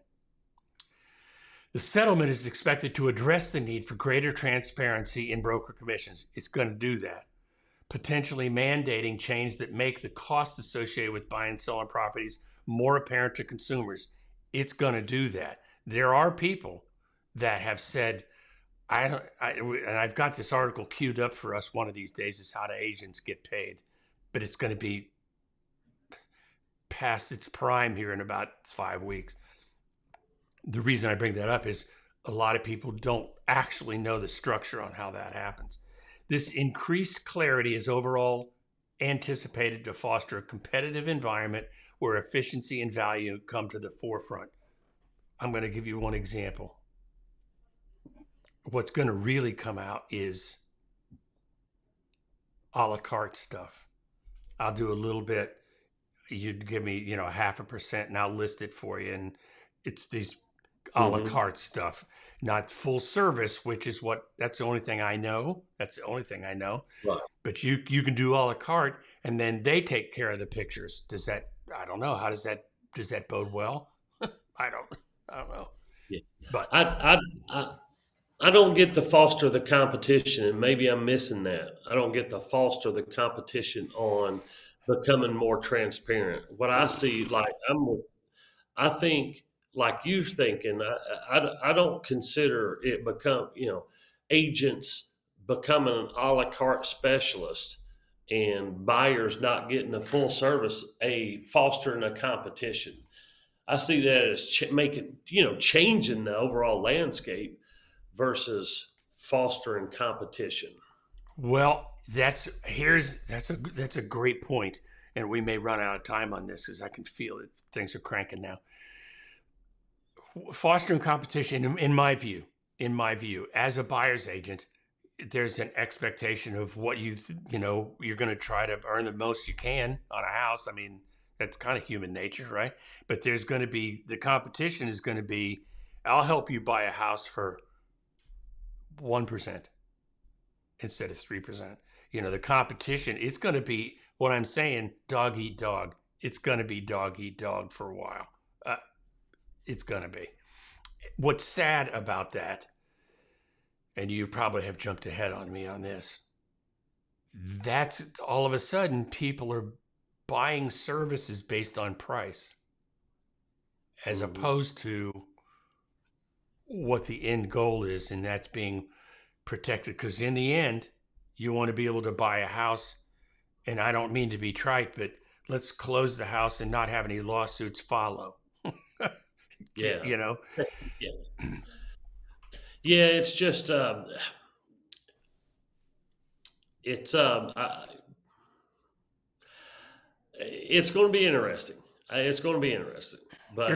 The settlement is expected to address the need for greater transparency in broker commissions. It's going to do that. Potentially mandating changes that make the cost associated with buying and selling properties more apparent to consumers. It's going to do that. There are people that have said, and I've got this article queued up for us one of these days, is how do agents get paid, but it's going to be past its prime here in about 5 weeks. The reason I bring that up is a lot of people don't actually know the structure on how that happens. This increased clarity is overall anticipated to foster a competitive environment where efficiency and value come to the forefront. I'm going to give you one example. What's going to really come out is a la carte stuff. I'll do a little bit. You'd give me, 0.5%, and I'll list it for you. And it's these a la carte stuff, not full service, which is that's the only thing I know. That's the only thing I know. Right. But you can do a la carte, and then they take care of the pictures. I don't know. How does that bode well? I don't know. Yeah. But I don't get the foster the competition, and maybe I'm missing that. I don't get the foster the competition on becoming more transparent. What I see, I think like you thinking, I don't consider it agents becoming an a la carte specialist and buyers not getting a full service, fostering a competition. I see that as changing the overall landscape versus fostering competition. Well, that's a great point, and we may run out of time on this because I can feel it. Things are cranking now. Fostering competition, in my view, as a buyer's agent, there's an expectation of what you're going to try to earn the most you can on a house. I mean, that's kind of human nature, right? But there's going to be, the competition is going to be, I'll help you buy a house for 1% instead of 3%. The competition, it's going to be, what I'm saying, dog eat dog. It's going to be dog eat dog for a while. It's going to be. What's sad about that, and you probably have jumped ahead on me on this, that's all of a sudden people are buying services based on price as opposed to what the end goal is, and that's being protected. Because in the end, you want to be able to buy a house, and I don't mean to be trite, but let's close the house and not have any lawsuits follow. Yeah. Yeah. Yeah, it's just it's going to be interesting. It's going to be interesting. But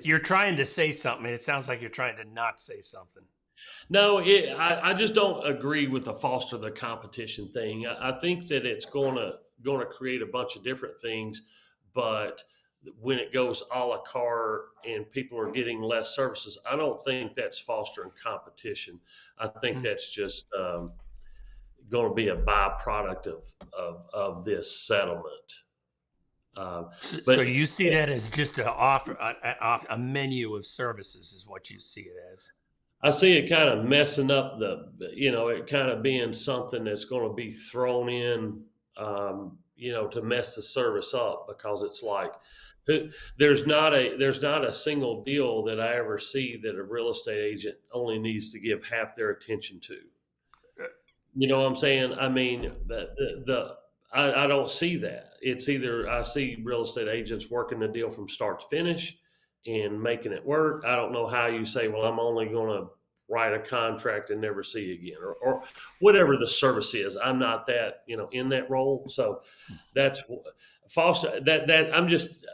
you're trying to say something, and it sounds like you're trying to not say something. No, I just don't agree with the foster the competition thing. I think that it's going to create a bunch of different things, but when it goes a la carte and people are getting less services, I don't think that's fostering competition. I think that's just going to be a byproduct of this settlement. So you see that as just a menu of services is what you see it as. I see it kind of messing up it kind of being something that's going to be thrown in, to mess the service up, because it's like, there's not a single deal that I ever see that a real estate agent only needs to give half their attention to. You know what I'm saying? I mean, I don't see that. It's either I see real estate agents working the deal from start to finish and making it work. I don't know how you say, well, I'm only going to write a contract and never see again, or whatever the service is. I'm not that, in that role. So that's Foster, that I'm just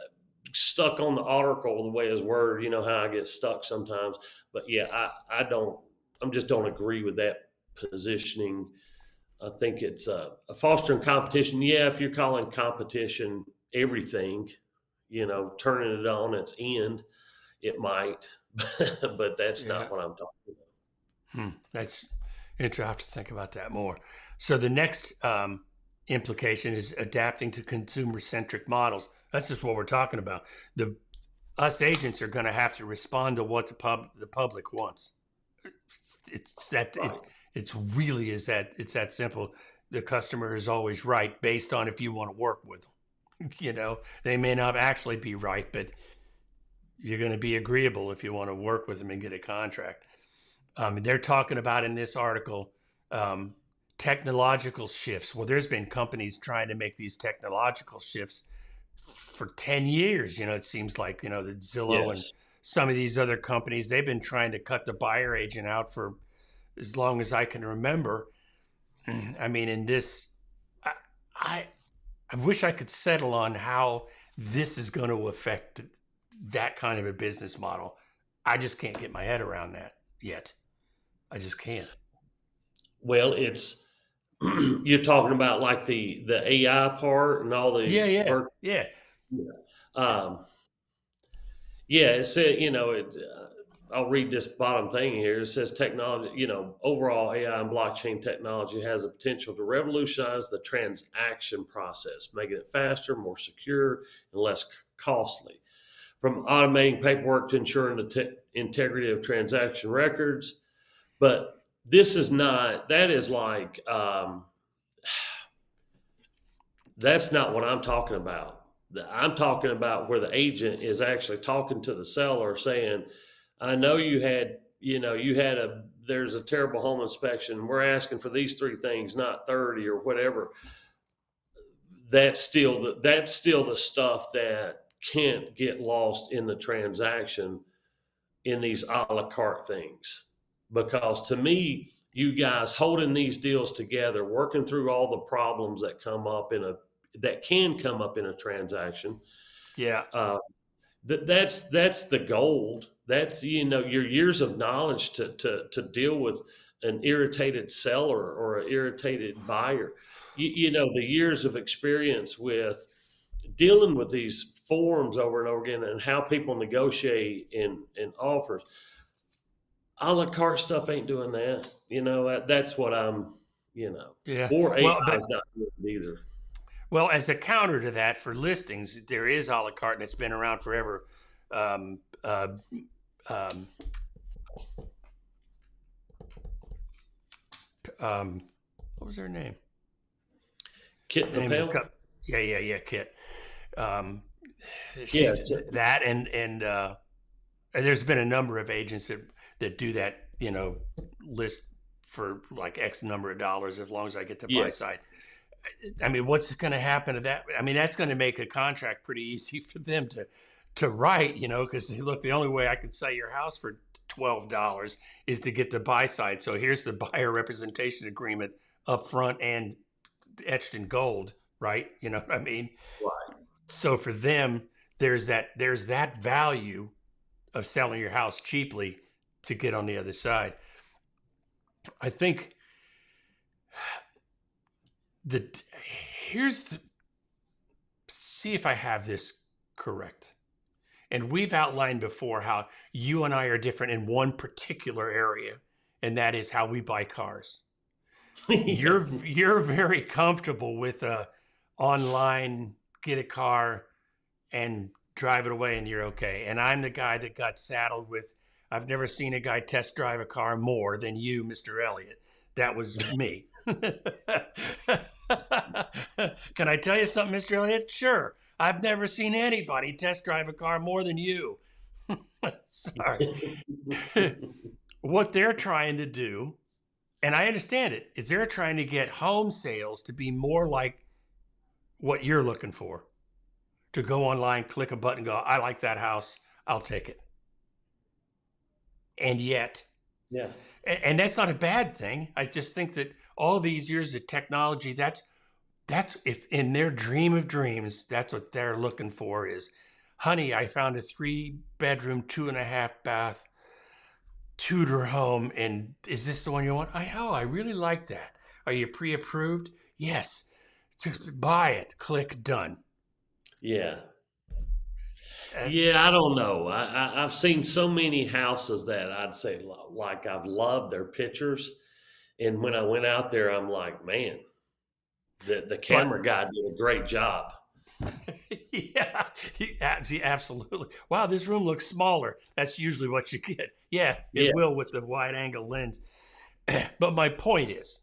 stuck on the article the way it's worded. You know how I get stuck sometimes. But yeah, I just don't agree with that positioning. I think it's fostering competition. Yeah, if you're calling competition everything, turning it on its end, it might, but that's not what I'm talking about. That's interesting. I have to think about that more. So the next implication is adapting to consumer-centric models. That's just what we're talking about. Us agents are going to have to respond to what the public wants. It's that Right. it's that simple. The customer is always right based on if you want to work with them. They may not actually be right, but you're going to be agreeable if you want to work with them and get a contract. They're talking about in this article technological shifts. Well, there's been companies trying to make these technological shifts for 10 years. It seems like, the Zillow Yes. and some of these other companies, they've been trying to cut the buyer agent out for as long as I can remember. I mean, in this, I wish I could settle on how this is going to affect that kind of a business model. I just can't get my head around that yet. I just can't. Well, it's you're talking about like the AI part and all the Yeah. It said, I'll read this bottom thing here. It says technology, overall AI and blockchain technology has the potential to revolutionize the transaction process, making it faster, more secure, and less costly. From automating paperwork to ensuring the integrity of transaction records. But this is not, that is like, that's not what I'm talking about. I'm talking about where the agent is actually talking to the seller saying, I know there's a terrible home inspection. We're asking for these 3 things, not 30 or whatever. That's still the stuff that can't get lost in the transaction in these a la carte things. Because to me, you guys holding these deals together, working through all the problems that can come up in a transaction. Yeah. That's the gold. That's your years of knowledge to deal with an irritated seller or an irritated buyer. The years of experience with dealing with these forms over and over again and how people negotiate in offers. A la carte stuff ain't doing that. That's what I'm. Yeah. Or AI Well, is not doing it either. Well, as a counter to that, for listings, there is a la carte, and it's been around forever. Um, uh, um, what was her name? Kit The name of the Papel? Yeah, Kit. Yes. That and there's been a number of agents that do that, list for like X number of dollars as long as I get to buy side. I mean, what's going to happen to that? I mean, that's going to make a contract pretty easy for them to write, because look, the only way I could sell your house for $12 is to get the buy side. So here's the buyer representation agreement up front and etched in gold, right? You know what I mean? Right. So for them, there's that value of selling your house cheaply to get on the other side. I think see if I have this correct. And we've outlined before how you and I are different in one particular area, and that is how we buy cars. You're very comfortable with online, get a car and drive it away and you're okay. And I'm the guy that got saddled with, I've never seen a guy test drive a car more than you, Mr. Elliott. That was me. Can I tell you something, Mr. Elliott? Sure. I've never seen anybody test drive a car more than you. Sorry. What they're trying to do, and I understand it, is they're trying to get home sales to be more like what you're looking for. To go online, click a button, go, I like that house, I'll take it. And yet, Yeah. And that's not a bad thing. I just think that all these years of technology, that's if in their dream of dreams, that's what they're looking for is, honey, I found a 3-bedroom, 2.5 bath Tudor home, and is this the one you want? I really like that. Are you pre-approved? Yes. Just buy it. Click done. Yeah. Uh, Yeah, I don't know. I've seen so many houses that I'd say like I've loved their pictures, and when I went out there, I'm like, man, the but camera guy did a great job. yeah, absolutely. Wow, this room looks smaller. That's usually what you get. Yeah, Yeah, it will with the wide angle lens. But my point is,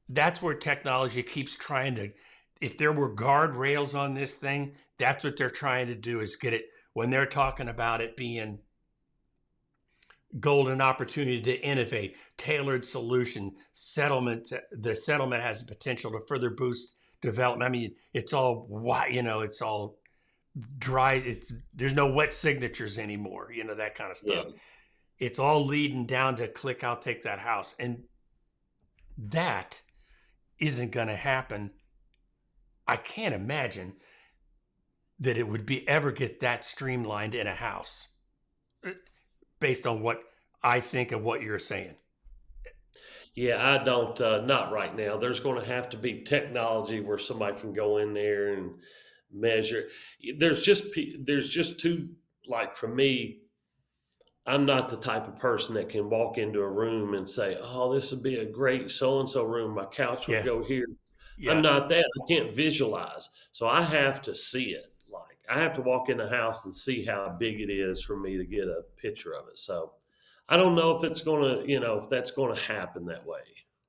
that's where technology keeps trying to, if there were guardrails on this thing, that's what they're trying to do is get it, when they're talking about it being golden opportunity to innovate, tailored solution, settlement, the settlement has the potential to further boost development. I mean, it's all, it's all dry. There's no wet signatures anymore, that kind of yeah, stuff. It's all leading down to click, I'll take that house. And that isn't going to happen. I can't imagine that it would be ever get that streamlined in a house based on what I think of what you're saying. yeah. I don't. Not right now. There's going to have to be technology where somebody can go in there and measure. There's just too, like, for me. I'm not the type of person that can walk into a room and say, "Oh, this would be a great so and so room. My couch would Yeah. go here." I'm Yeah. not that. I can't visualize. So I have to see it. Like, I have to walk in the house and see how big it is for me to get a picture of it. So I don't know if it's going to, if that's going to happen that way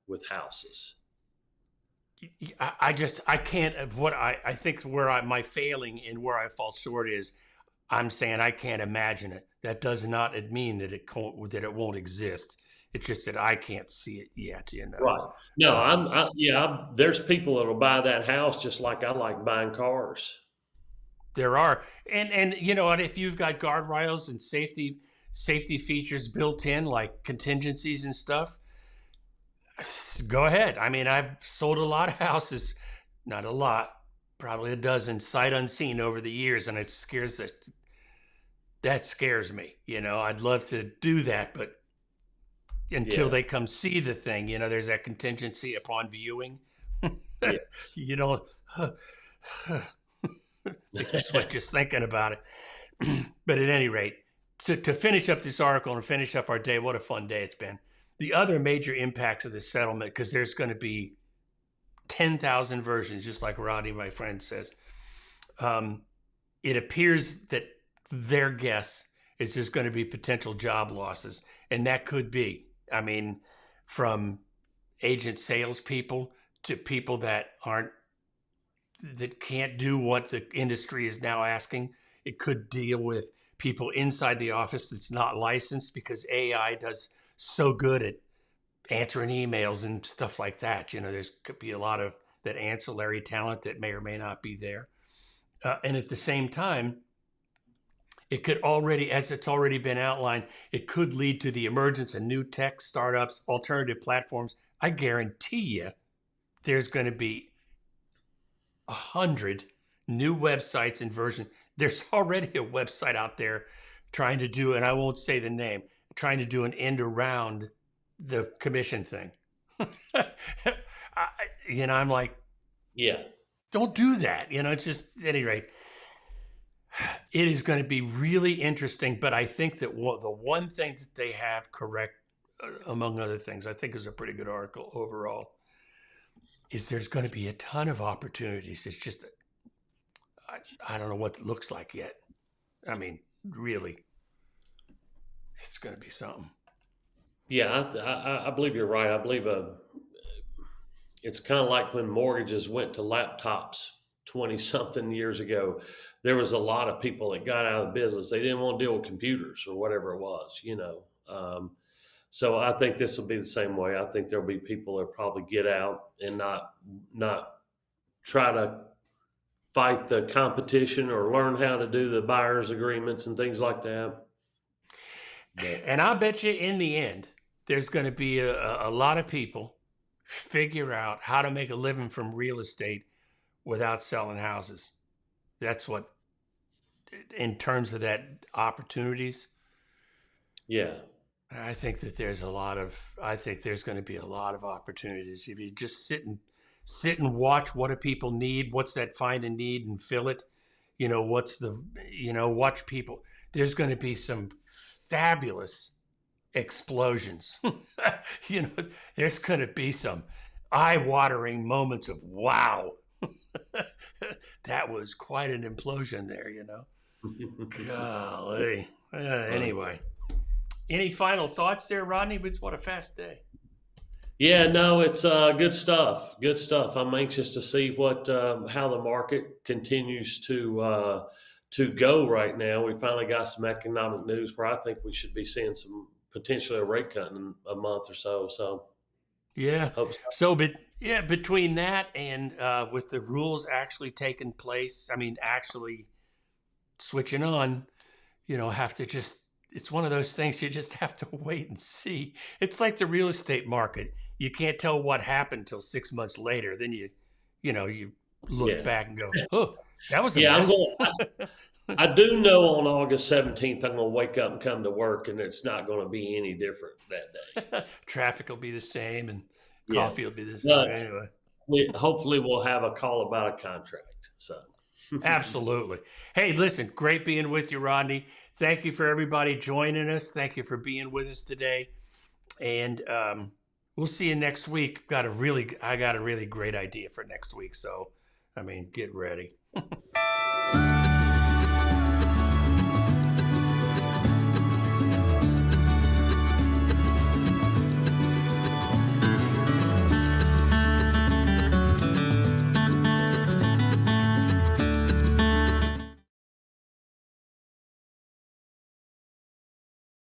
with houses. I can't, what I think where my failing and where I fall short is I'm saying I can't imagine it. That does not mean that it won't exist. It's just that I can't see it yet. Right. No, Um, there's people that'll buy that house just like I like buying cars. there are, and you know what, if you've got guardrails and safety features built in like contingencies and stuff, go ahead. I mean, I've sold a lot of houses, not a lot, probably a dozen, sight unseen over the years, and that scares me. I'd love to do that, but until Yeah. they come see the thing, there's that contingency upon viewing. Yes. You don't make me sweat just thinking about it. But at any rate, to finish up this article and finish up our day, what a fun day it's been. The other major impacts of this settlement, because there's going to be 10,000 versions, just like Rodney, my friend, says. It appears that their guess is there's going to be potential job losses, and that could be, I mean, from agent salespeople to people that can't do what the industry is now asking. It could deal with people inside the office that's not licensed because AI does so good at answering emails and stuff like that. There's could be a lot of that ancillary talent that may or may not be there. And at the same time, it could already, as it's already been outlined, it could lead to the emergence of new tech startups, alternative platforms. I guarantee you there's going to be 100 new websites and versions. There's already a website out there trying to do, and I won't say the name, trying to do an end around the commission thing. I'm like, Yeah. don't do that. It's just, at any rate, it is going to be really interesting. But I think that the one thing that they have correct, among other things, I think is a pretty good article overall, is there's going to be a ton of opportunities. It's just, I don't know what it looks like yet. I mean, really, it's going to be something. Yeah, I believe you're right. I believe it's kind of like when mortgages went to laptops 20 something years ago. There was a lot of people that got out of the business. They didn't want to deal with computers or whatever it was. So I think this will be the same way. I think there'll be people that probably get out and not try to fight the competition or learn how to do the buyer's agreements and things like that. But And I bet you in the end, there's going to be a lot of people figure out how to make a living from real estate without selling houses. That's what, in terms of that opportunities. Yeah. I think that I think there's going to be a lot of opportunities if you just sit and watch what do people need, what's that find a need and fill it. Watch people. There's going to be some fabulous explosions. There's going to be some eye-watering moments of wow. That was quite an implosion there, Golly. Anyway. Any final thoughts there, Rodney? What a fast day. Yeah, no, it's good stuff. Good stuff. I'm anxious to see how the market continues to go right now. We finally got some economic news where I think we should be seeing some potentially a rate cut in a month or so. So yeah. Hope so. Between that and with the rules actually taking place, actually switching on, have to just. It's one of those things you just have to wait and see. It's like the real estate market. You can't tell what happened till 6 months later. Then you look back and go, "Oh, that was a mess." I do know on August 17th, I'm going to wake up and come to work, and it's not going to be any different that day. Traffic will be the same, and coffee will be the same. But anyway, hopefully we'll have a call about a contract. So, absolutely. Hey, listen, great being with you, Rodney. Thank you for everybody joining us. Thank you for being with us today. And we'll see you next week. I got a really great idea for next week. So, get ready.